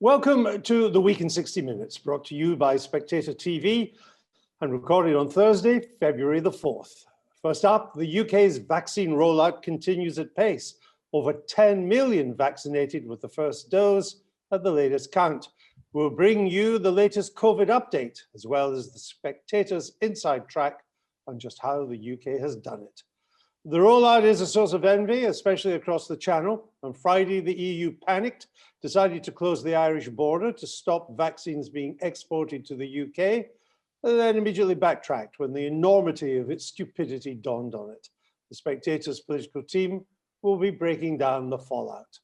Welcome to the Week in 60 Minutes, brought to you by SpectatorTV and recorded on Thursday, February the 4th. First up, the UK's vaccine rollout continues at pace. Over 10 million vaccinated with the first dose at the latest count. We'll bring you the latest COVID update, as well as the Spectator's inside track on just how the UK has done it. The rollout is a source of envy, especially across the Channel. On Friday, the EU panicked, decided to close the Irish border to stop vaccines being exported to the UK, and then immediately backtracked when the enormity of its stupidity dawned on it. The Spectator's political team will be breaking down the fallout.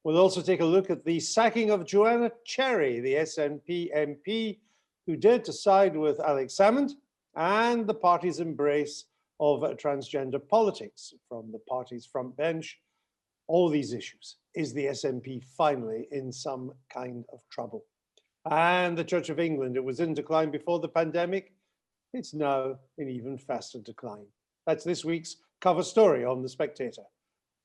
We'll also take a look at the sacking of Joanna Cherry, the SNP MP, who dared to side with Alex Salmond, and the party's embrace of transgender politics from the party's front bench. All these issues. Is the SNP finally in some kind of trouble? And the Church of England, it was in decline before the pandemic. It's now in even faster decline. That's this week's cover story on The Spectator.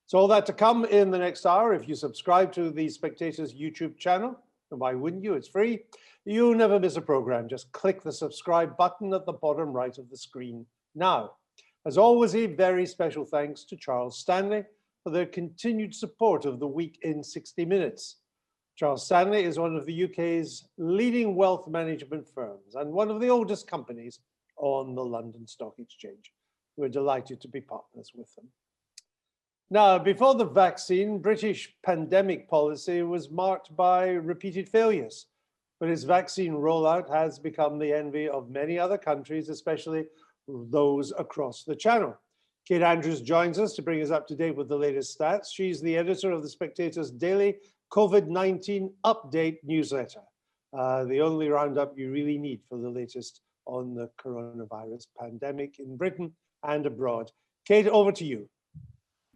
So all that to come in the next hour. If you subscribe to the Spectator's YouTube channel, and why wouldn't you? It's free. You'll never miss a program. Just click the subscribe button at the bottom right of the screen now. As always, a very special thanks to Charles Stanley for their continued support of the Week in 60 Minutes. Charles Stanley is one of the UK's leading wealth management firms and one of the oldest companies on the London Stock Exchange. We're delighted to be partners with them. Now, before the vaccine, British pandemic policy was marked by repeated failures, but its vaccine rollout has become the envy of many other countries, especially those across the Channel. Kate Andrews joins us to bring us up to date with the latest stats. She's the editor of the Spectator's daily COVID-19 update newsletter, the only roundup you really need for the latest on the coronavirus pandemic in Britain and abroad. Kate, over to you.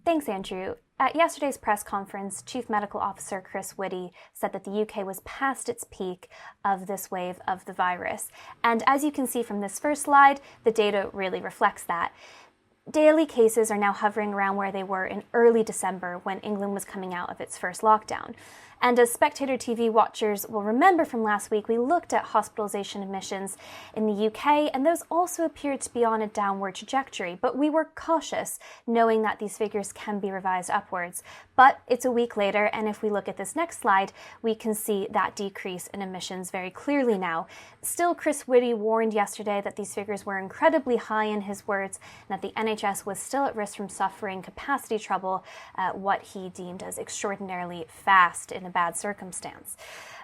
Thanks, Andrew. At yesterday's press conference, Chief Medical Officer Chris Whitty said that the UK was past its peak of this wave of the virus. And as you can see from this first slide, the data really reflects that. Daily cases are now hovering around where they were in early December when England was coming out of its first lockdown. And as Spectator TV watchers will remember from last week, we looked at hospitalization admissions in the UK, and those also appeared to be on a downward trajectory. But we were cautious, knowing that these figures can be revised upwards. But it's a week later, and if we look at this next slide, we can see that decrease in admissions very clearly now. Still, Chris Whitty warned yesterday that these figures were incredibly high in his words, and that the NHS was still at risk from suffering capacity trouble, what he deemed as extraordinarily fast in a bad circumstance.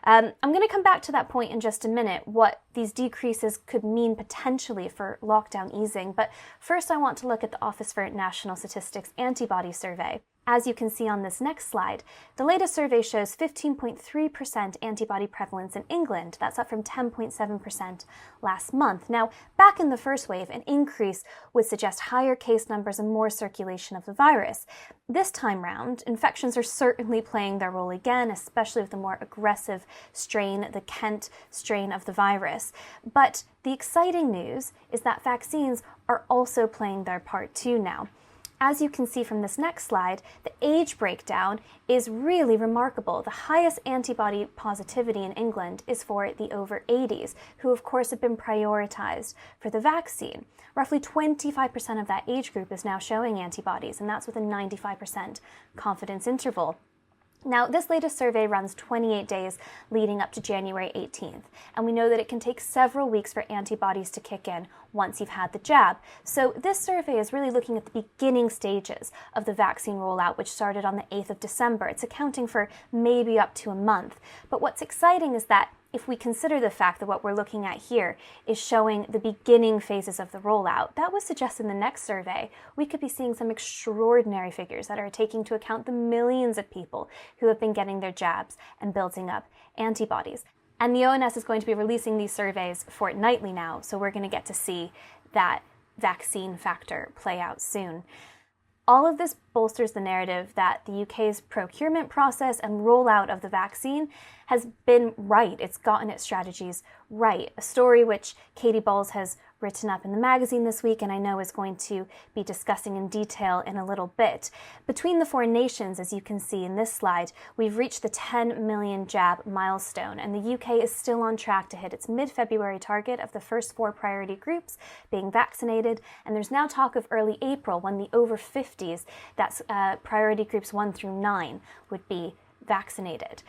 I'm going to come back to that point in just a minute, what these decreases could mean potentially for lockdown easing. But first, I want to look at the Office for National Statistics antibody survey. As you can see on this next slide, the latest survey shows 15.3% antibody prevalence in England. That's up from 10.7% last month. Now, back in the first wave, an increase would suggest higher case numbers and more circulation of the virus. This time round, infections are certainly playing their role again, especially with the more aggressive strain, the Kent strain of the virus. But the exciting news is that vaccines are also playing their part too now. As you can see from this next slide, the age breakdown is really remarkable. The highest antibody positivity in England is for the over 80s, who of course have been prioritized for the vaccine. Roughly 25% of that age group is now showing antibodies, and that's with a 95% confidence interval. Now, this latest survey runs 28 days leading up to January 18th, and we know that it can take several weeks for antibodies to kick in once you've had the jab. So this survey is really looking at the beginning stages of the vaccine rollout, which started on the 8th of December. It's accounting for maybe up to a month. But what's exciting is that if we consider the fact that what we're looking at here is showing the beginning phases of the rollout, that would suggest in the next survey, we could be seeing some extraordinary figures that are taking into account the millions of people who have been getting their jabs and building up antibodies. And the ONS is going to be releasing these surveys fortnightly now, so we're going to get to see that vaccine factor play out soon. All of this bolsters the narrative that the UK's procurement process and rollout of the vaccine has been right. It's gotten its strategies right. A story which Katie Bowles has written up in the magazine this week, and I know is going to be discussing in detail in a little bit. Between the four nations, as you can see in this slide, we've reached the 10 million jab milestone, and the UK is still on track to hit its mid-February target of the first 4 priority groups being vaccinated, and there's now talk of early April when the over 50s, that's priority groups 1 through 9, would be vaccinated.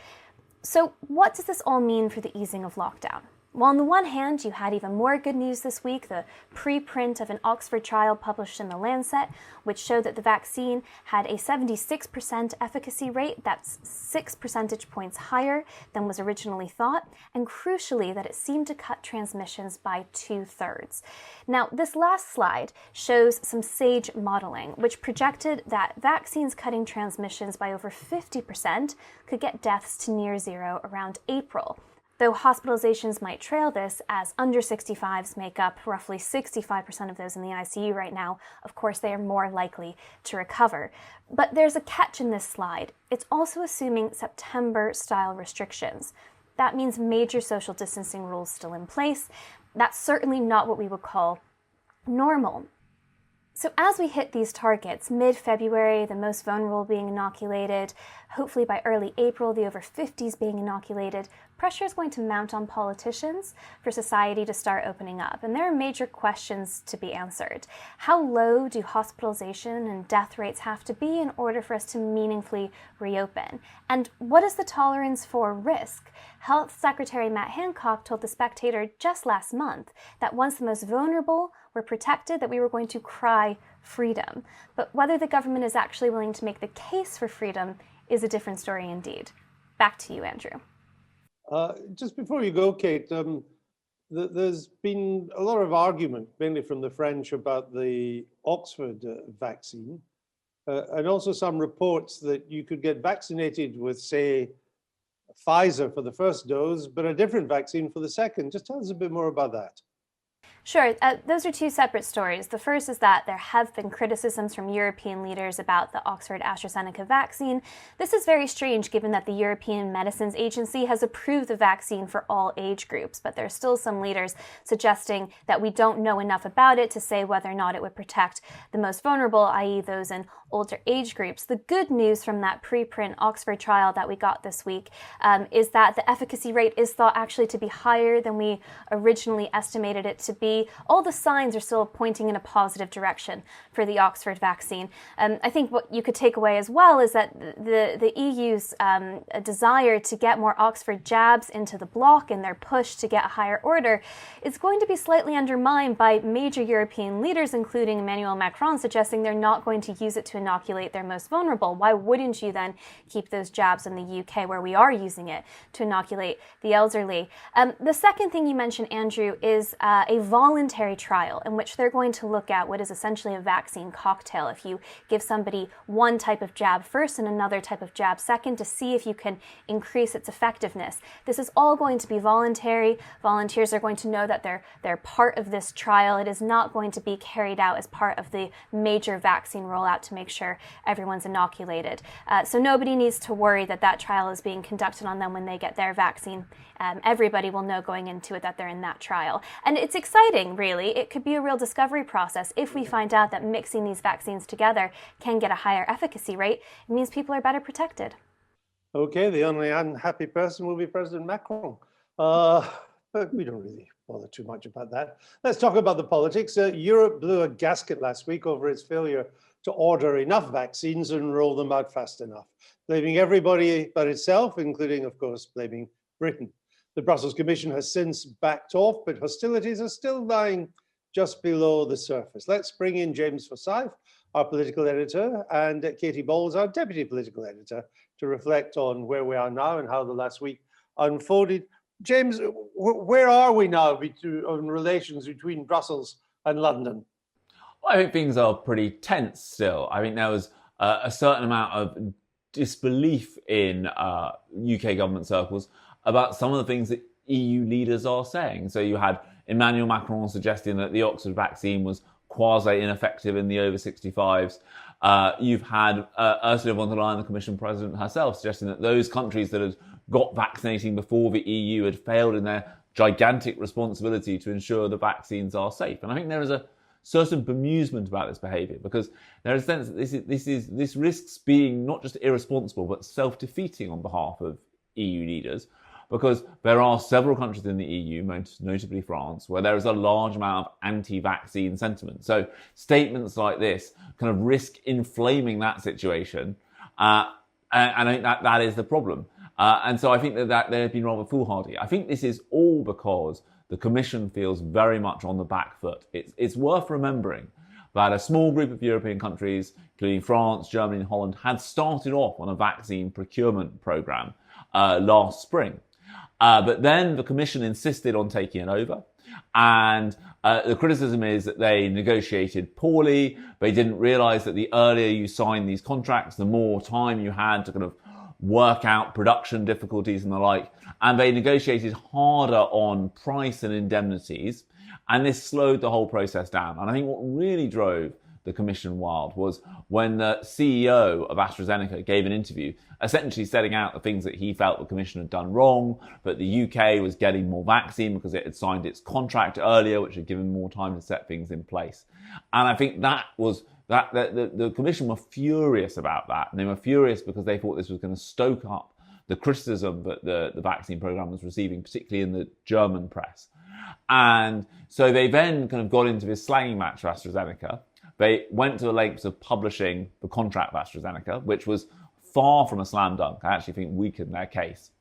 So what does this all mean for the easing of lockdown? Well, on the one hand, you had even more good news this week, the preprint of an Oxford trial published in The Lancet, which showed that the vaccine had a 76% efficacy rate. That's 6 percentage points higher than was originally thought, and crucially, that it seemed to cut transmissions by 2/3. Now, this last slide shows some SAGE modeling, which projected that vaccines cutting transmissions by over 50% could get deaths to near zero around April. Though hospitalizations might trail this, as under 65s make up roughly 65% of those in the ICU right now, of course they are more likely to recover. But there's a catch in this slide. It's also assuming September-style restrictions. That means major social distancing rules still in place. That's certainly not what we would call normal. So as we hit these targets, mid-February, the most vulnerable being inoculated, hopefully by early April, the over 50s being inoculated, pressure is going to mount on politicians for society to start opening up. And there are major questions to be answered. How low do hospitalization and death rates have to be in order for us to meaningfully reopen? And what is the tolerance for risk? Health Secretary Matt Hancock told The Spectator just last month that once the most vulnerable were protected, that we were going to cry freedom. But whether the government is actually willing to make the case for freedom is a different story indeed. Back to you, Andrew. Just before you go, Kate, there's been a lot of argument, mainly from the French, about the Oxford vaccine, and also some reports that you could get vaccinated with, say, Pfizer for the first dose, but a different vaccine for the second. Just tell us a bit more about that. Sure. Those are two separate stories. The first is that there have been criticisms from European leaders about the Oxford-AstraZeneca vaccine. This is very strange given that the European Medicines Agency has approved the vaccine for all age groups, but there are still some leaders suggesting that we don't know enough about it to say whether or not it would protect the most vulnerable, i.e. those in older age groups. The good news from that preprint Oxford trial that we got this week is that the efficacy rate is thought actually to be higher than we originally estimated it to be. All the signs are still pointing in a positive direction for the Oxford vaccine. I think what you could take away as well is that the EU's desire to get more Oxford jabs into the bloc and their push to get a higher order is going to be slightly undermined by major European leaders, including Emmanuel Macron, suggesting they're not going to use it to inoculate their most vulnerable. Why wouldn't you then keep those jabs in the UK, where we are using it to inoculate the elderly? The second thing you mentioned, Andrew, is a voluntary trial in which they're going to look at what is essentially a vaccine cocktail. If you give somebody one type of jab first and another type of jab second, to see if you can increase its effectiveness. This is all going to be voluntary. Volunteers are going to know that they're part of this trial. It is not going to be carried out as part of the major vaccine rollout to make sure everyone's inoculated. So nobody needs to worry that that trial is being conducted on them when they get their vaccine. Everybody will know going into it that they're in that trial. And it's exciting, really. It could be a real discovery process. If we find out that mixing these vaccines together can get a higher efficacy rate, it means people are better protected. Okay, the only unhappy person will be President Macron. But we don't really bother too much about that. Let's talk about the politics. Europe blew a gasket last week over its failure to order enough vaccines and roll them out fast enough, blaming everybody but itself, including, of course, blaming Britain. The Brussels Commission has since backed off, but hostilities are still lying just below the surface. Let's bring in James Forsyth, our political editor, and Katie Bowles, our deputy political editor, to reflect on where we are now and how the last week unfolded. James, where are we now on relations between Brussels and London? Well, I think things are pretty tense still. I think there was a certain amount of disbelief in UK government circles about some of the things that EU leaders are saying. So you had Emmanuel Macron suggesting that the Oxford vaccine was quasi-ineffective in the over 65s. You've had Ursula von der Leyen, the Commission President herself, suggesting that those countries that had got vaccinating before the EU had failed in their gigantic responsibility to ensure the vaccines are safe. And I think there is a certain bemusement about this behaviour, because there is a sense that this risks being not just irresponsible but self-defeating on behalf of EU leaders, because there are several countries in the EU, most notably France, where there is a large amount of anti-vaccine sentiment. So statements like this kind of risk inflaming that situation, and I think that is the problem. And so I think that they have been rather foolhardy. I think this is all because the Commission feels very much on the back foot. It's worth remembering that a small group of European countries, including France, Germany and Holland, had started off on a vaccine procurement programme last spring. But then the Commission insisted on taking it over. And the criticism is that they negotiated poorly. They didn't realise that the earlier you signed these contracts, the more time you had to kind of work out production difficulties and the like. And they negotiated harder on price and indemnities. And this slowed the whole process down. And I think what really drove the Commission wild was when the CEO of AstraZeneca gave an interview essentially setting out the things that he felt the Commission had done wrong, that the UK was getting more vaccine because it had signed its contract earlier, which had given more time to set things in place. And I think the Commission were furious about that. And they were furious because they thought this was going to stoke up the criticism that the vaccine programme was receiving, particularly in the German press. And so they then kind of got into this slanging match for AstraZeneca. They went to the lengths of publishing the contract with AstraZeneca, which was far from a slam dunk. I actually think weakened their case.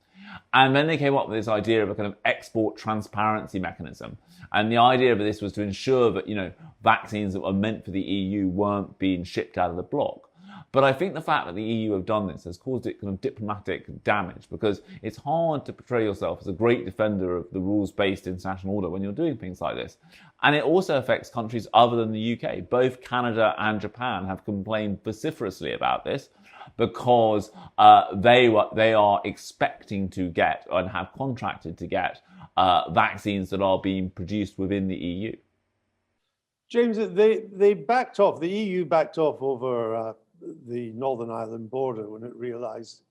And then they came up with this idea of a kind of export transparency mechanism. And the idea of this was to ensure that, vaccines that were meant for the EU weren't being shipped out of the bloc. But I think the fact that the EU have done this has caused it kind of diplomatic damage, because it's hard to portray yourself as a great defender of the rules-based international order when you're doing things like this. And it also affects countries other than the UK. Both Canada and Japan have complained vociferously about this because they are expecting to get and have contracted to get vaccines that are being produced within the EU. James, they backed off, the EU backed off over the Northern Ireland border when it realized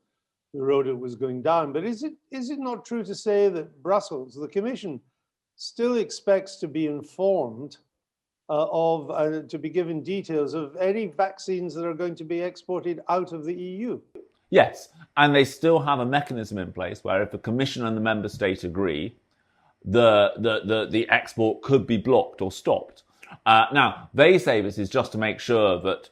the road it was going down. But is it not true to say that Brussels, the Commission, still expects to be informed to be given details of any vaccines that are going to be exported out of the EU? Yes, and they still have a mechanism in place where if the Commission and the Member State agree, the export could be blocked or stopped. Now, they say this is just to make sure that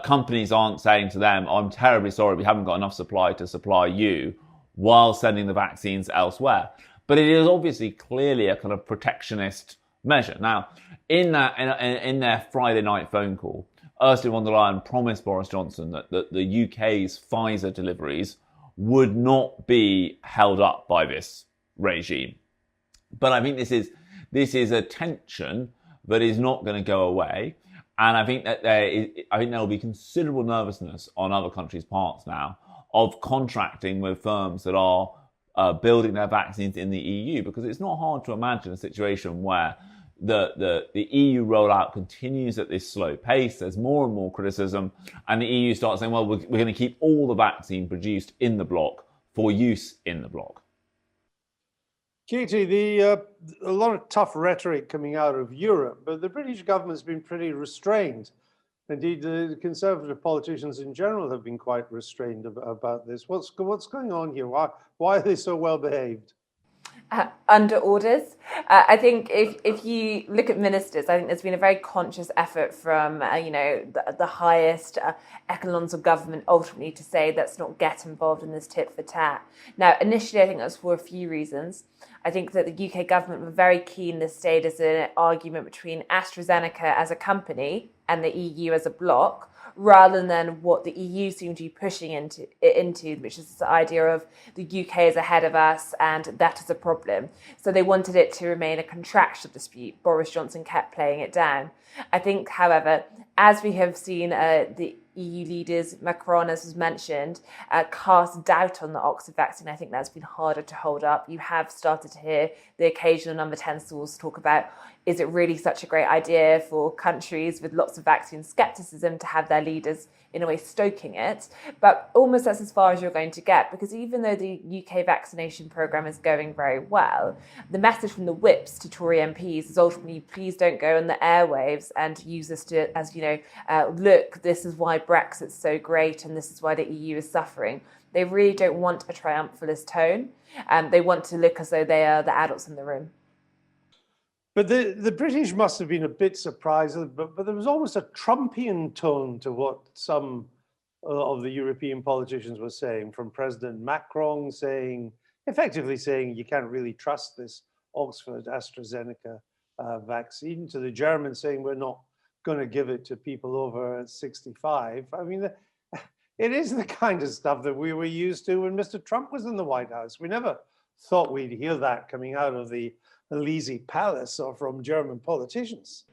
companies aren't saying to them, I'm terribly sorry, we haven't got enough supply to supply you, while sending the vaccines elsewhere. But it is obviously clearly a kind of protectionist measure. Now, in their Friday night phone call, Ursula von der Leyen promised Boris Johnson that the UK's Pfizer deliveries would not be held up by this regime. But I think this is a tension that is not going to go away. And I think that there will be considerable nervousness on other countries' parts now of contracting with firms that are building their vaccines in the EU, because it's not hard to imagine a situation where the EU rollout continues at this slow pace. There's more and more criticism, and the EU starts saying, well, we're going to keep all the vaccine produced in the bloc for use in the bloc. Katie, a lot of tough rhetoric coming out of Europe, but the British government's been pretty restrained. Indeed, the Conservative politicians in general have been quite restrained about this. What's going on here? Why are they so well behaved? Under orders. I think if you look at ministers, I think there's been a very conscious effort from the highest echelons of government ultimately to say let's not get involved in this tit for tat. Now, initially, I think that was for a few reasons. I think that the UK government were very keen this stayed as an argument between AstraZeneca as a company and the EU as a bloc, rather than what the EU seemed to be pushing into, which is the idea of the UK is ahead of us and that is a problem. So they wanted it to remain a contractual dispute. Boris Johnson kept playing it down. I think, however, as we have seen the EU leaders, Macron, as was mentioned, cast doubt on the Oxford vaccine. I think that's been harder to hold up. You have started to hear the occasional number 10 stools talk about, is it really such a great idea for countries with lots of vaccine skepticism to have their leaders in a way stoking it? But almost that's as far as you're going to get, because even though the UK vaccination programme is going very well, the message from the whips to Tory MPs is ultimately, please don't go on the airwaves and use this to, as look, this is why Brexit's so great and this is why the EU is suffering. They really don't want a triumphalist tone. They want to look as though they are the adults in the room. But the British must have been a bit surprised, but there was almost a Trumpian tone to what some of the European politicians were saying, from President Macron effectively saying you can't really trust this Oxford AstraZeneca vaccine, to the Germans saying we're not going to give it to people over 65. I mean, it is the kind of stuff that we were used to when Mr. Trump was in the White House. We never thought we'd hear that coming out of the Elysee Palace or from German politicians.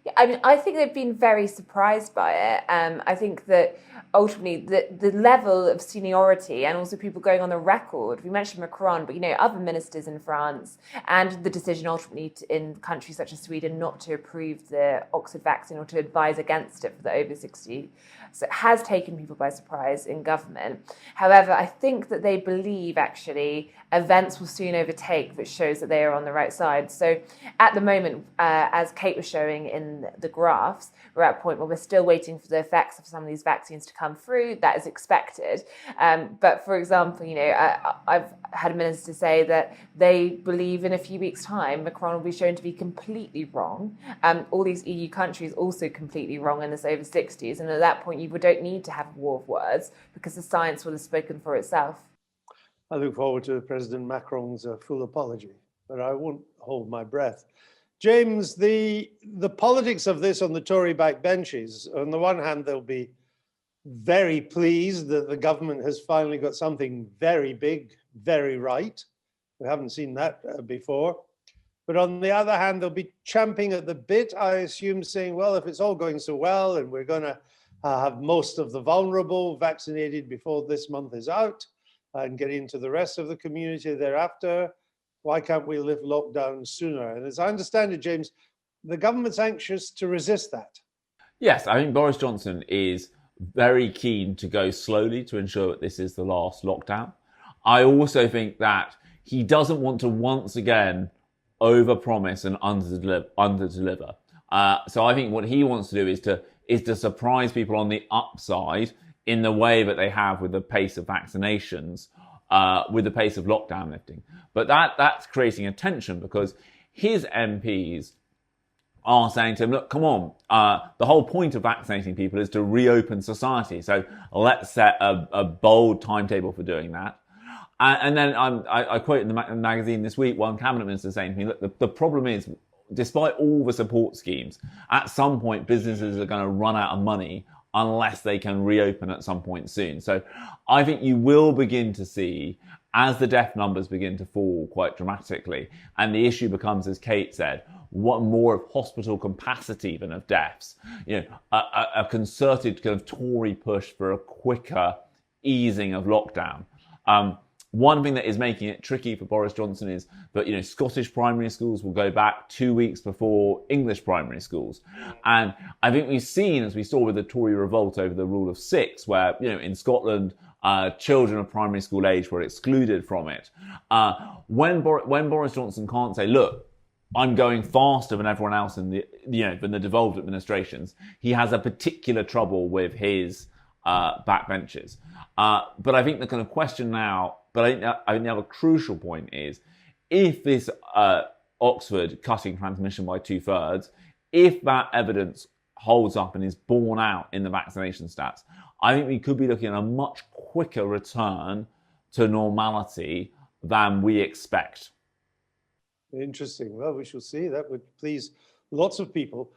Yeah, I mean, I think they've been very surprised by it. I think that ultimately the level of seniority and also people going on the record, we mentioned Macron, but other ministers in France, and the decision ultimately in countries such as Sweden not to approve the Oxford vaccine or to advise against it for the over 60. So it has taken people by surprise in government. However, I think that they believe actually events will soon overtake, which shows that they are on the right side. So at the moment, as Kate was showing in the graphs, we're at a point where we're still waiting for the effects of some of these vaccines to come through. That is expected. But for example, I've had a minister say that they believe in a few weeks' time, Macron will be shown to be completely wrong. All these EU countries also completely wrong in this over 60s. And at that point, you don't need to have a war of words because the science will have spoken for itself. I look forward to President Macron's full apology, but I won't hold my breath. James, the politics of this on the Tory backbenches, on the one hand, they'll be very pleased that the government has finally got something very big, very right. We haven't seen that before. But on the other hand, they'll be champing at the bit, I assume, saying, well, if it's all going so well and we're going to have most of the vulnerable vaccinated before this month is out and get into the rest of the community thereafter, why can't we lift lockdown sooner? And as I understand it, James, the government's anxious to resist that. Yes, I think Boris Johnson is very keen to go slowly to ensure that this is the last lockdown. I also think that he doesn't want to once again overpromise and underdeliver. So I think what he wants to do is to surprise people on the upside in the way that they have with the pace of vaccinations, with the pace of lockdown lifting. But that's creating a tension because his MPs are saying to him, look, come on, the whole point of vaccinating people is to reopen society. So let's set a bold timetable for doing that. And then I quote in the magazine this week, one cabinet minister saying to me, look, the problem is, despite all the support schemes, at some point businesses are going to run out of money unless they can reopen at some point soon. So I think you will begin to see, as the death numbers begin to fall quite dramatically, and the issue becomes, as Kate said, what more of hospital capacity than of deaths, a concerted kind of Tory push for a quicker easing of lockdown. One thing that is making it tricky for Boris Johnson is that, Scottish primary schools will go back 2 weeks before English primary schools. And I think we've seen, as we saw with the Tory revolt over the rule of 6, where, in Scotland, children of primary school age were excluded from it. When Boris Johnson can't say, look, I'm going faster than everyone else in than the devolved administrations, he has a particular trouble with his backbenches. But I think the kind of question now, but I think the other crucial point is, if this Oxford cutting transmission by 2/3, if that evidence holds up and is borne out in the vaccination stats, I think we could be looking at a much quicker return to normality than we expect. Interesting. Well, we shall see. That would please lots of people.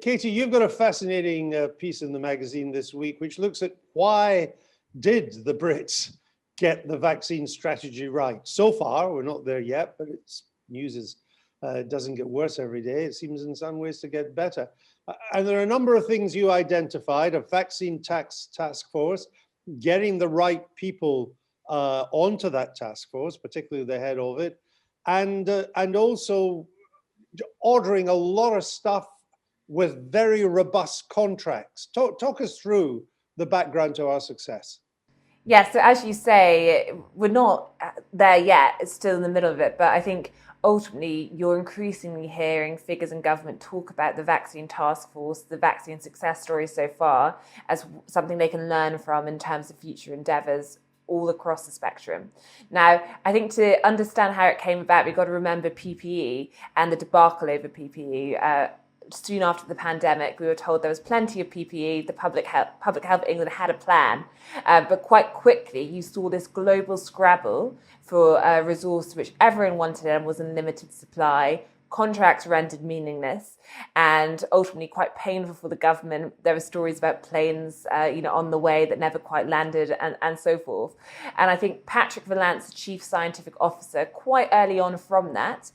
Katie, you've got a fascinating piece in the magazine this week, which looks at why did the Brits get the vaccine strategy right? So far, we're not there yet, but news is It doesn't get worse every day. It seems in some ways to get better. And there are a number of things you identified: a vaccine task force, getting the right people onto that task force, particularly the head of it, and also ordering a lot of stuff with very robust contracts. Talk us through the background to our success. Yes, so as you say, we're not there yet. It's still in the middle of it. But I think ultimately you're increasingly hearing figures in government talk about the vaccine task force, the vaccine success story so far, as something they can learn from in terms of future endeavours all across the spectrum. Now, I think to understand how it came about, we've got to remember PPE and the debacle over PPE. Soon after the pandemic, we were told there was plenty of PPE. The Public Health England had a plan, but quite quickly you saw this global scrabble for a resource which everyone wanted and was in limited supply. Contracts rendered meaningless and ultimately quite painful for the government. There were stories about planes, on the way that never quite landed and so forth. And I think Patrick Vallance, the Chief Scientific Officer, quite early on from that,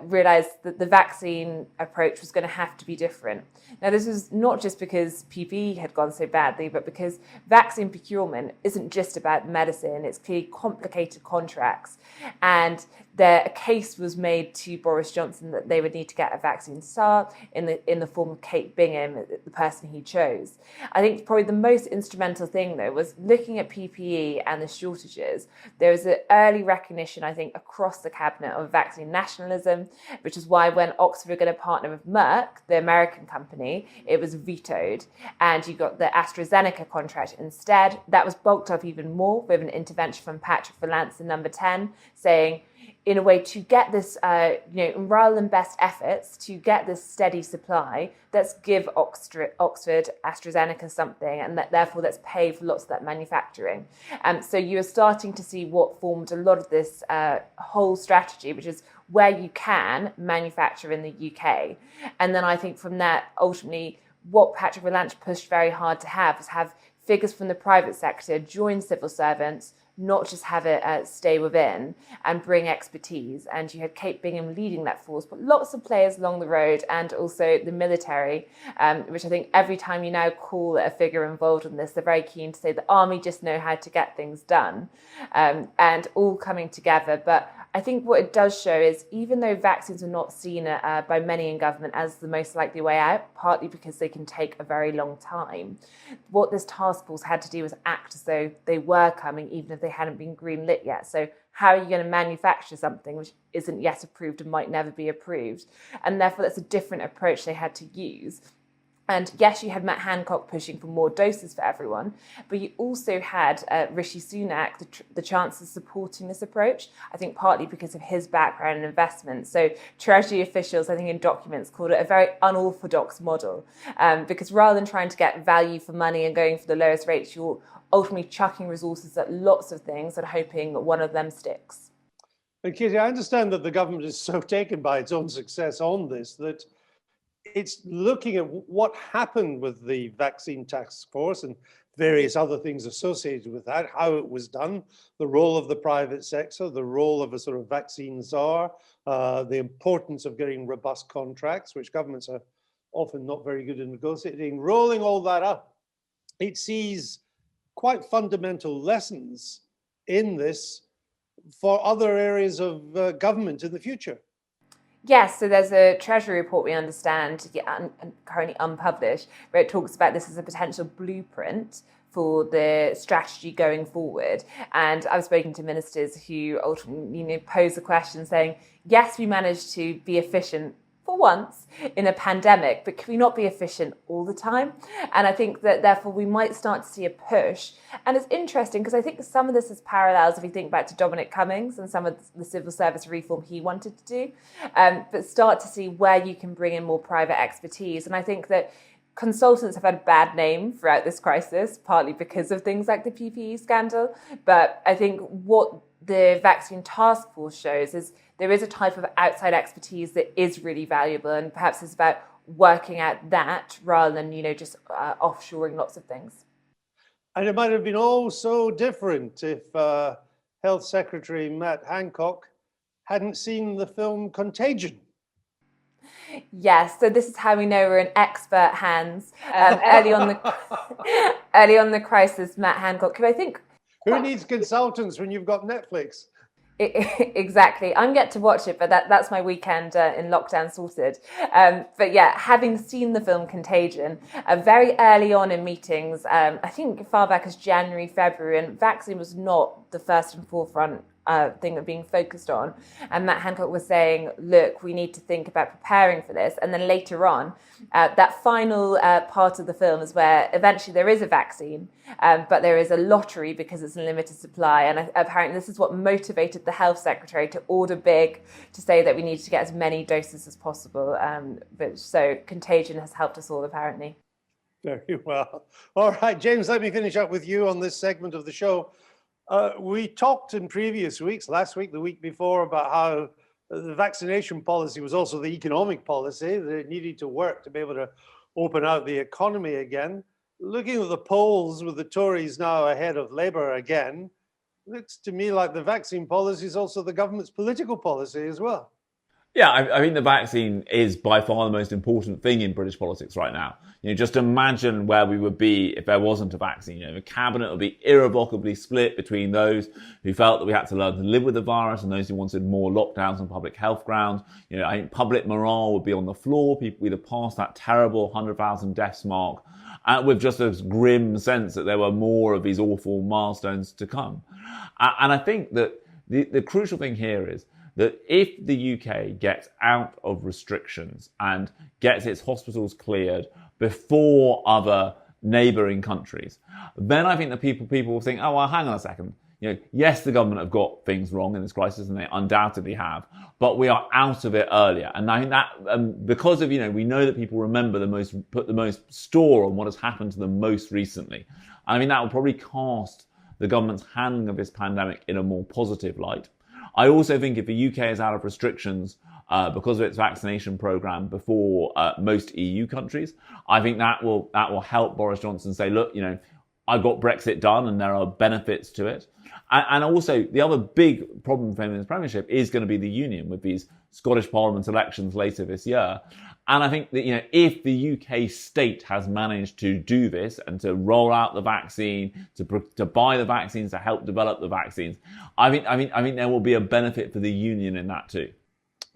realised that the vaccine approach was going to have to be different. Now, this was not just because PPE had gone so badly, but because vaccine procurement isn't just about medicine. It's clearly complicated contracts. And a case was made to Boris Johnson that they would need to get a vaccine start in the form of Kate Bingham, the person he chose. I think probably the most instrumental thing, though, was looking at PPE and the shortages. There was an early recognition, I think, across the cabinet of vaccine nationalism, which is why when Oxford were going to partner with Merck, the American company, it was vetoed. And you got the AstraZeneca contract instead. That was bulked up even more with an intervention from Patrick Vallance in Number 10, saying, in a way, to get this, rather than best efforts, to get this steady supply, let's give Oxford AstraZeneca something, and therefore let's pay for lots of that manufacturing. So you're starting to see what formed a lot of this whole strategy, which is where you can manufacture in the UK. And then I think from that, ultimately, what Patrick Vallance pushed very hard to have figures from the private sector join civil servants, not just have it stay within and bring expertise. And you had Kate Bingham leading that force, but lots of players along the road and also the military, which I think every time you now call a figure involved in this, they're very keen to say the army just know how to get things done, and all coming together. But I think what it does show is even though vaccines are not seen by many in government as the most likely way out, partly because they can take a very long time, what this task force had to do was act as though they were coming, even if they hadn't been green-lit yet. So how are you going to manufacture something which isn't yet approved and might never be approved? And therefore, that's a different approach they had to use. And yes, you had Matt Hancock pushing for more doses for everyone, but you also had Rishi Sunak, the Chancellor, supporting this approach, I think partly because of his background and investment. So Treasury officials, I think in documents, called it a very unorthodox model, because rather than trying to get value for money and going for the lowest rates, you're ultimately chucking resources at lots of things and hoping that one of them sticks. And Katie, I understand that the government is so taken by its own success on this that it's looking at what happened with the vaccine task force and various other things associated with that, how it was done, the role of the private sector, the role of a sort of vaccine czar, the importance of getting robust contracts, which governments are often not very good in negotiating. Rolling all that up, it sees quite fundamental lessons in this for other areas of government in the future. Yes, so there's a Treasury report we understand, currently unpublished, where it talks about this as a potential blueprint for the strategy going forward. And I've spoken to ministers who ultimately pose the question saying, yes, we managed to be efficient for once in a pandemic, but can we not be efficient all the time? And I think that therefore we might start to see a push. And it's interesting because I think some of this is parallels if you think back to Dominic Cummings and some of the civil service reform he wanted to do, but start to see where you can bring in more private expertise. And I think that consultants have had a bad name throughout this crisis, partly because of things like the PPE scandal. But I think what the vaccine task force shows is there is a type of outside expertise that is really valuable, and perhaps it's about working out that rather than, just offshoring lots of things. And it might have been all so different if Health Secretary Matt Hancock hadn't seen the film Contagion Yes, so this is how we know we're in expert hands. Early on the crisis, Matt Hancock, who I think... Who needs consultants when you've got Netflix? Exactly. I'm yet to watch it, but that's my weekend in lockdown sorted. But yeah, having seen the film Contagion, very early on in meetings, I think far back as January, February, and vaccine was not the first and forefront thing of being focused on. And Matt Hancock was saying, look, we need to think about preparing for this. And then later on, that final part of the film is where eventually there is a vaccine, but there is a lottery because it's a limited supply. And apparently this is what motivated the health secretary to order big, to say that we need to get as many doses as possible. So Contagion has helped us all, apparently. Very well. All right, James, let me finish up with you on this segment of the show. We talked in previous weeks, last week, the week before, about how the vaccination policy was also the economic policy, that it needed to work to be able to open out the economy again. Looking at the polls with the Tories now ahead of Labour again, looks to me like the vaccine policy is also the government's political policy as well. Yeah, I think the vaccine is by far the most important thing in British politics right now. Just imagine where we would be if there wasn't a vaccine. The cabinet would be irrevocably split between those who felt that we had to learn to live with the virus and those who wanted more lockdowns on public health grounds. I think public morale would be on the floor. People would have passed that terrible 100,000 deaths mark with just a grim sense that there were more of these awful milestones to come. And I think that the crucial thing here is that if the UK gets out of restrictions and gets its hospitals cleared before other neighbouring countries, then I think that people will think, oh, well, hang on a second. Yes, the government have got things wrong in this crisis, and they undoubtedly have, but we are out of it earlier. And I think that because of, we know that people remember put the most store on what has happened to them most recently. I mean, that will probably cast the government's handling of this pandemic in a more positive light. I also think if the UK is out of restrictions because of its vaccination programme before most EU countries, I think that will help Boris Johnson say, look, I got Brexit done and there are benefits to it. And also the other big problem for him in his premiership is going to be the union with these Scottish Parliament elections later this year. And I think that, if the UK state has managed to do this and to roll out the vaccine, to buy the vaccines, to help develop the vaccines, I think there will be a benefit for the union in that too.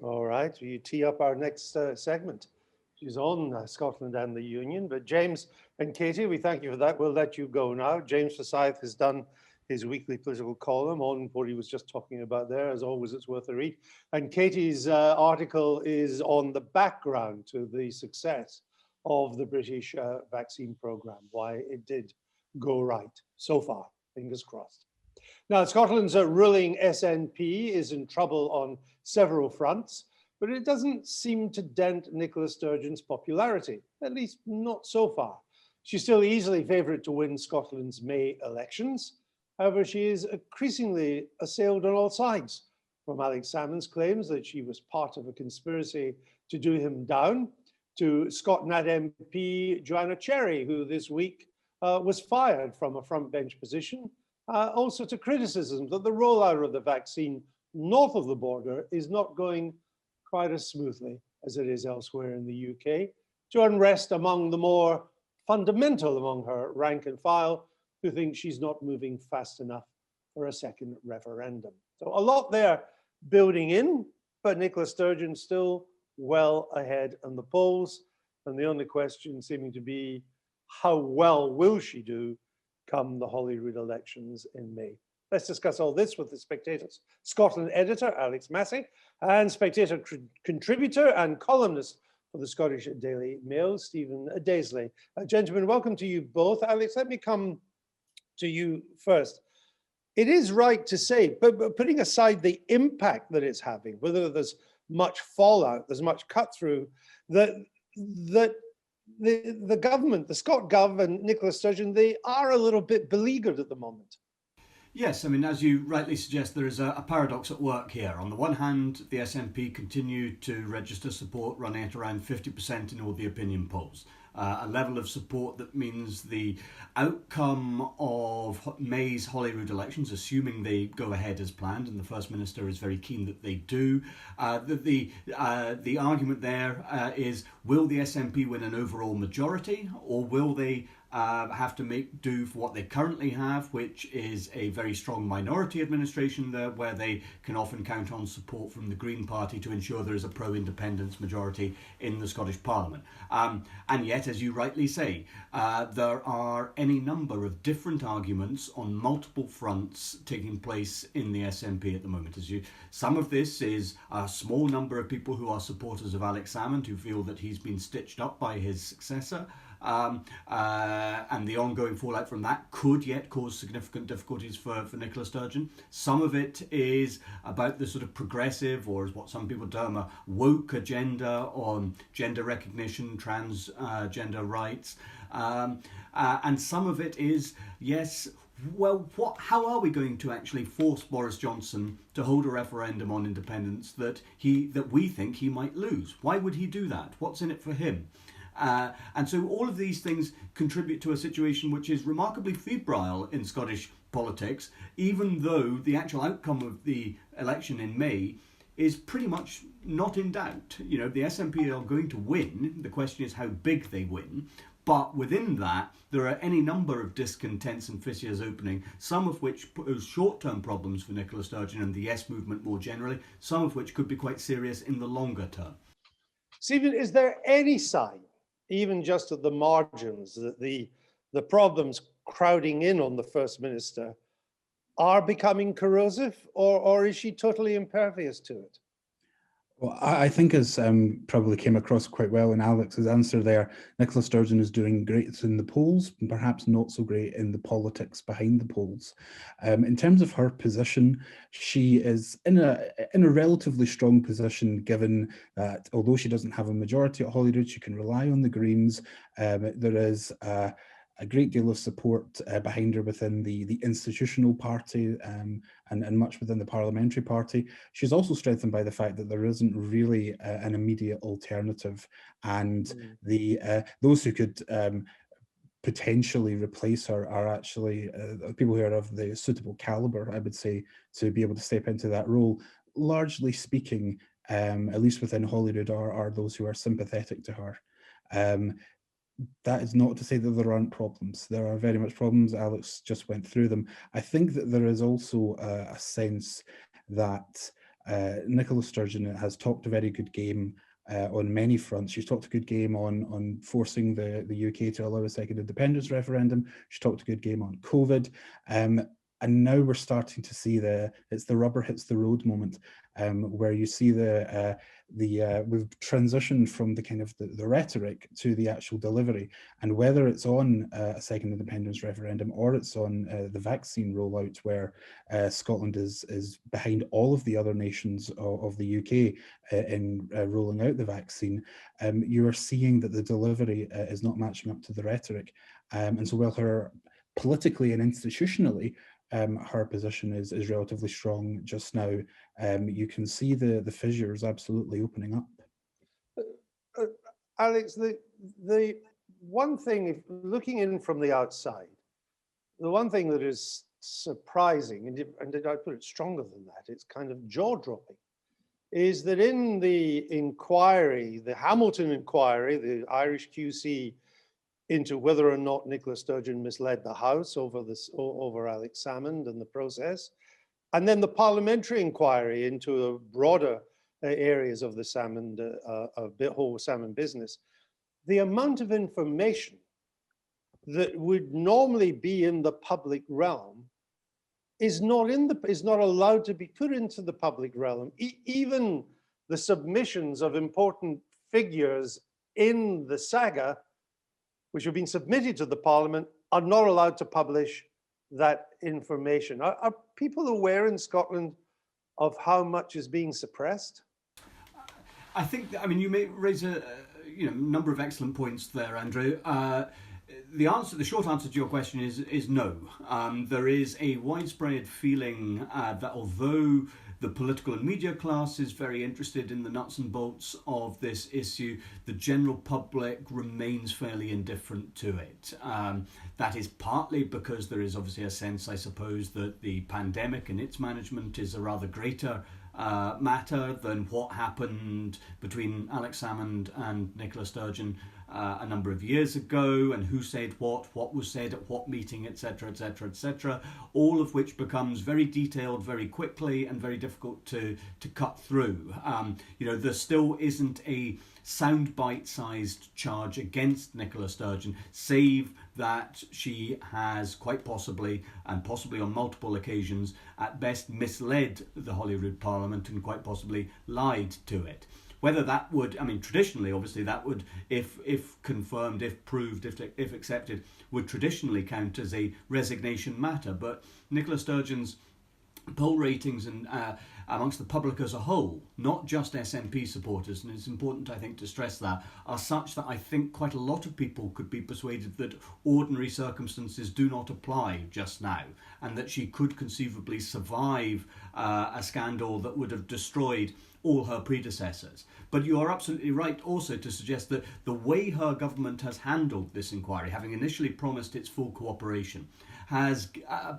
All right, you tee up our next segment. She's on Scotland and the union. But James and Katie, we thank you for that. We'll let you go now. James Forsyth has done his weekly political column on what he was just talking about there. As always, it's worth a read. And Katie's article is on the background to the success of the British vaccine programme, why it did go right so far, fingers crossed. Now, Scotland's ruling SNP is in trouble on several fronts, but it doesn't seem to dent Nicola Sturgeon's popularity, at least not so far. She's still easily favourite to win Scotland's May elections. However, she is increasingly assailed on all sides, from Alex Salmond's claims that she was part of a conspiracy to do him down, to Scotland MP Joanna Cherry, who this week was fired from a frontbench position, also to criticisms that the rollout of the vaccine north of the border is not going quite as smoothly as it is elsewhere in the UK, to unrest among the more fundamental among her rank and file, who think she's not moving fast enough for a second referendum. So a lot there building in, but Nicola Sturgeon still well ahead in the polls. And the only question seeming to be, how well will she do come the Holyrood elections in May? Let's discuss all this with the Spectator's Scotland editor, Alex Massey, and Spectator contributor and columnist for the Scottish Daily Mail, Stephen Daisley. Gentlemen, welcome to you both. Alex, let me come to you first. It is right to say, but putting aside the impact that it's having, whether there's much fallout, there's much cut through, that the government, the Scot government, Nicola Sturgeon, they are a little bit beleaguered at the moment. Yes, I mean, as you rightly suggest, there is a paradox at work here. On the one hand, the SNP continue to register support running at around 50% in all the opinion polls. A level of support that means the outcome of May's Holyrood elections, assuming they go ahead as planned, and the First Minister is very keen that they do, the argument there is, will the SNP win an overall majority, or will they have to make do for what they currently have, which is a very strong minority administration there, where they can often count on support from the Green Party to ensure there is a pro-independence majority in the Scottish Parliament. And yet, as you rightly say, there are any number of different arguments on multiple fronts taking place in the SNP at the moment. Some of this is a small number of people who are supporters of Alex Salmond, who feel that he's been stitched up by his successor. And the ongoing fallout from that could yet cause significant difficulties for Nicola Sturgeon. Some of it is about the sort of progressive, or as what some people term a woke agenda on gender recognition, transgender rights. And some of it is, yes, well, how are we going to actually force Boris Johnson to hold a referendum on independence that we think he might lose? Why would he do that? What's in it for him? And so all of these things contribute to a situation which is remarkably febrile in Scottish politics, even though the actual outcome of the election in May is pretty much not in doubt. You know, the SNP are going to win. The question is how big they win. But within that, there are any number of discontents and fissures opening, some of which pose short-term problems for Nicola Sturgeon and the Yes movement more generally, some of which could be quite serious in the longer term. Stephen, is there any sign, even just at the margins, that the problems crowding in on the First Minister are becoming corrosive, or is she totally impervious to it? Well, I think, as probably came across quite well in Alex's answer there, Nicola Sturgeon is doing great in the polls, and perhaps not so great in the politics behind the polls. In terms of her position, she is in a relatively strong position, given that although she doesn't have a majority at Holyrood, she can rely on the Greens. There is a great deal of support behind her within the institutional party and much within the parliamentary party. She's also strengthened by the fact that there isn't really an immediate alternative, and those who could potentially replace her are actually people who are of the suitable caliber, I would say, to be able to step into that role. Largely speaking, at least within Holyrood, are those who are sympathetic to her. That is not to say that there aren't problems. There are very much problems. Alex just went through them. I think that there is also a sense that Nicola Sturgeon has talked a very good game on many fronts. She's talked a good game on forcing the UK to allow a second independence referendum. She's talked a good game on COVID. And now we're starting to see it's the rubber hits the road moment, where you see we've transitioned from the kind of the rhetoric to the actual delivery, and whether it's on a second independence referendum or it's on the vaccine rollout, where Scotland is behind all of the other nations of the UK in rolling out the vaccine, you are seeing that the delivery is not matching up to the rhetoric, and so while her politically and institutionally her position is relatively strong just now, you can see the fissures absolutely opening up. Alex, the one thing, if looking in from the outside, the one thing that is surprising, and I'd put it stronger than that, it's kind of jaw-dropping, is that in the inquiry, the Hamilton inquiry, the Irish QC into whether or not Nicola Sturgeon misled the House over Alex Salmond and the process, and then the parliamentary inquiry into the broader areas of the whole salmon business, the amount of information that would normally be in the public realm is not allowed to be put into the public realm. Even the submissions of important figures in the saga, which have been submitted to the Parliament, are not allowed to publish that information. Are people aware in Scotland of how much is being suppressed? I think, I mean, you may raise a number of excellent points there, Andrew. the short answer to your question is no. There is a widespread feeling that although the political and media class is very interested in the nuts and bolts of this issue, the general public remains fairly indifferent to it. That is partly because there is obviously a sense, I suppose, that the pandemic and its management is a rather greater matter than what happened between Alex Salmond and Nicola Sturgeon a number of years ago, and who said what was said at what meeting, etc., etc., etc. All of which becomes very detailed very quickly and very difficult to cut through. There still isn't a sound bite-sized charge against Nicola Sturgeon, save that she has quite possibly, and possibly on multiple occasions, at best misled the Holyrood Parliament and quite possibly lied to it. Whether that would, traditionally, obviously, that would, if confirmed, if proved, if accepted, would traditionally count as a resignation matter. But Nicola Sturgeon's poll ratings and amongst the public as a whole, not just SNP supporters, and it's important, I think, to stress that, are such that I think quite a lot of people could be persuaded that ordinary circumstances do not apply just now, and that she could conceivably survive a scandal that would have destroyed all her predecessors. But you are absolutely right also to suggest that the way her government has handled this inquiry, having initially promised its full cooperation, has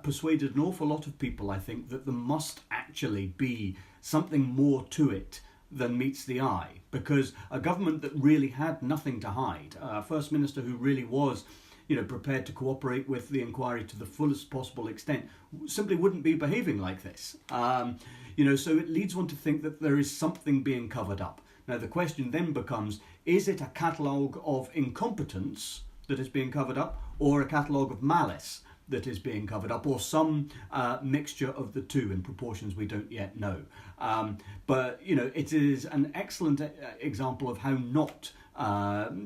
persuaded an awful lot of people, I think, that there must actually be something more to it than meets the eye. Because a government that really had nothing to hide, a First Minister who really was prepared to cooperate with the inquiry to the fullest possible extent, simply wouldn't be behaving like this. So it leads one to think that there is something being covered up. Now, the question then becomes, is it a catalogue of incompetence that is being covered up, or a catalogue of malice that is being covered up, or some mixture of the two in proportions we don't yet know? But it is an excellent example of how not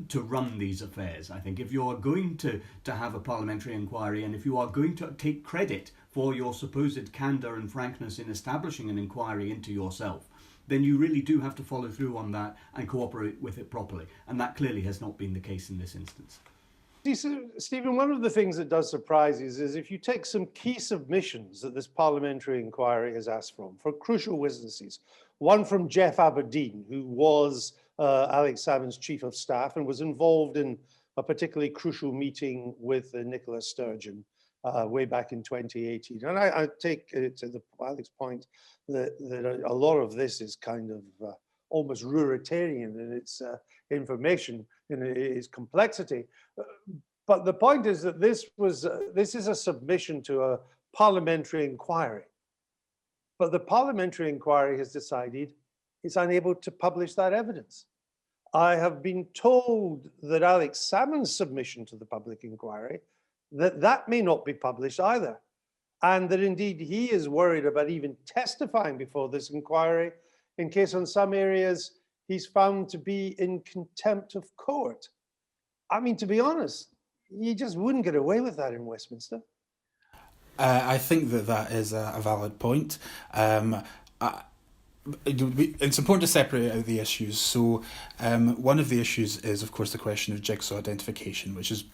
to run these affairs. I think if you are going to have a parliamentary inquiry, and if you are going to take credit for your supposed candour and frankness in establishing an inquiry into yourself, then you really do have to follow through on that and cooperate with it properly. And that clearly has not been the case in this instance. Stephen, one of the things that does surprise is if you take some key submissions that this parliamentary inquiry has asked for crucial witnesses, one from Jeff Aberdeen, who was Alex Salmond's chief of staff and was involved in a particularly crucial meeting with Nicola Sturgeon way back in 2018. And I take to Alex's point that a lot of this is kind of almost ruritarian in its information, in its complexity. But the point is that this is a submission to a parliamentary inquiry. But the parliamentary inquiry has decided it's unable to publish that evidence. I have been told that Alex Salmond's submission to the public inquiry, that may not be published either. And that indeed he is worried about even testifying before this inquiry in case on some areas he's found to be in contempt of court. I mean, to be honest, you just wouldn't get away with that in Westminster. I think that is a valid point. It's important to separate out the issues. So one of the issues is, of course, the question of jigsaw identification, which is,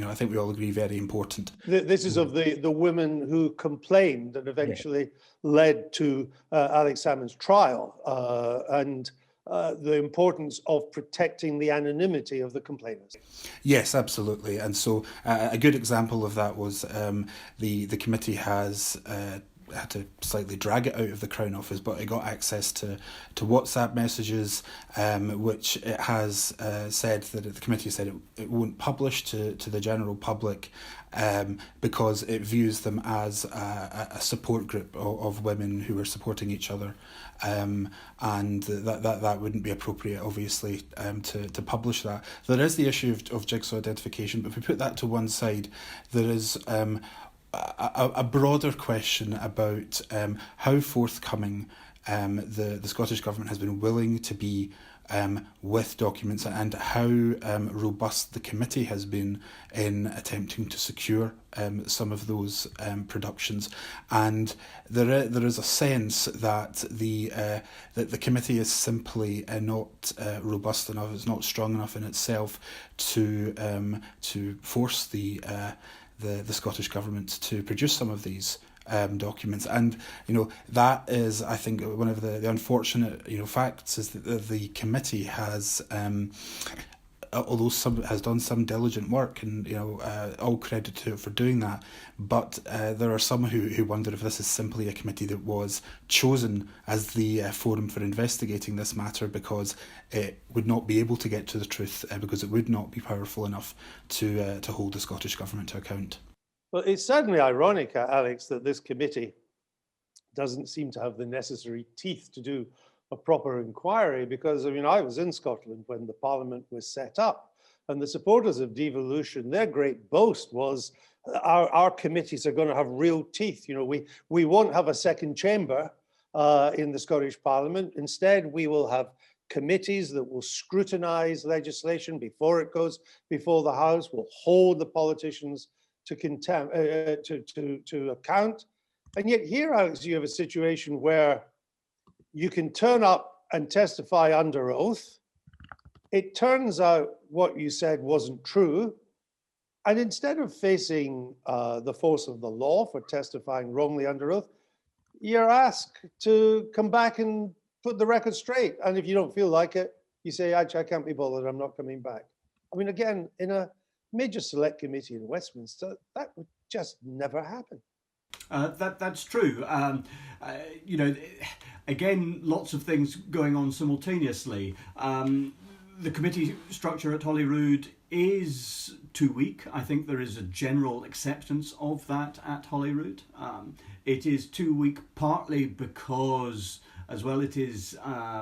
I think we all agree, very important. This is of the women who complained and eventually led to Alex Salmond's trial and the importance of protecting the anonymity of the complainants. Yes, absolutely. And so a good example of that was the committee has had to slightly drag it out of the Crown Office, but it got access to WhatsApp messages, which it has said that the committee said it won't publish to the general public because it views them as a support group of women who are supporting each other, and that wouldn't be appropriate, obviously, to publish that. There is the issue of jigsaw identification, but if we put that to one side, there is a broader question about how forthcoming the Scottish Government has been willing to be with documents, and how robust the committee has been in attempting to secure some of those productions. And there is a sense that the committee is simply not robust enough, it's not strong enough in itself to force the Scottish Government to produce some of these documents. And that is, I think, one of the unfortunate facts, is that the committee has although has done some diligent work, and all credit to it for doing that, but there are some who wonder if this is simply a committee that was chosen as the forum for investigating this matter because it would not be able to get to the truth, because it would not be powerful enough to hold the Scottish Government to account. Well, it's certainly ironic, Alex, that this committee doesn't seem to have the necessary teeth to do a proper inquiry, because, I was in Scotland when the Parliament was set up, and the supporters of devolution, their great boast was our committees are going to have real teeth. We won't have a second chamber in the Scottish Parliament. Instead, we will have committees that will scrutinise legislation before it goes before the House, will hold the politicians to account. And yet here, Alex, you have a situation where you can turn up and testify under oath. It turns out what you said wasn't true. And instead of facing the force of the law for testifying wrongly under oath, you're asked to come back and put the record straight. And if you don't feel like it, you say, actually, I can't be bothered, I'm not coming back. Again, in a major select committee in Westminster, that would just never happen. That's true. Again, lots of things going on simultaneously. The committee structure at Holyrood is too weak. I think there is a general acceptance of that at Holyrood. It is too weak partly because, as well, it is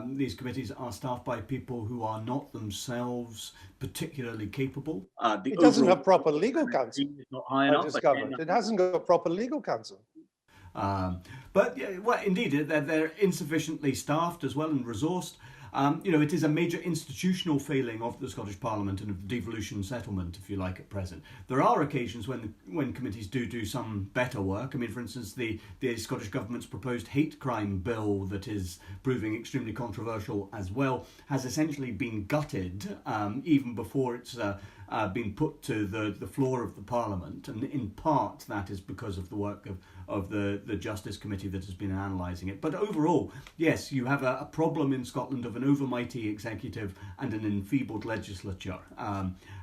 these committees are staffed by people who are not themselves particularly capable. It doesn't have proper legal counsel. It's not high enough. It hasn't got proper legal counsel. But indeed, they're insufficiently staffed as well and resourced. It is a major institutional failing of the Scottish Parliament and of the devolution settlement, if you like, at present. There are occasions when committees do some better work. For instance, the Scottish Government's proposed hate crime bill that is proving extremely controversial as well has essentially been gutted even before it's been put to the floor of the Parliament, and in part that is because of the work of the Justice Committee that has been analysing it. But overall, yes, you have a problem in Scotland of an overmighty executive and an enfeebled legislature,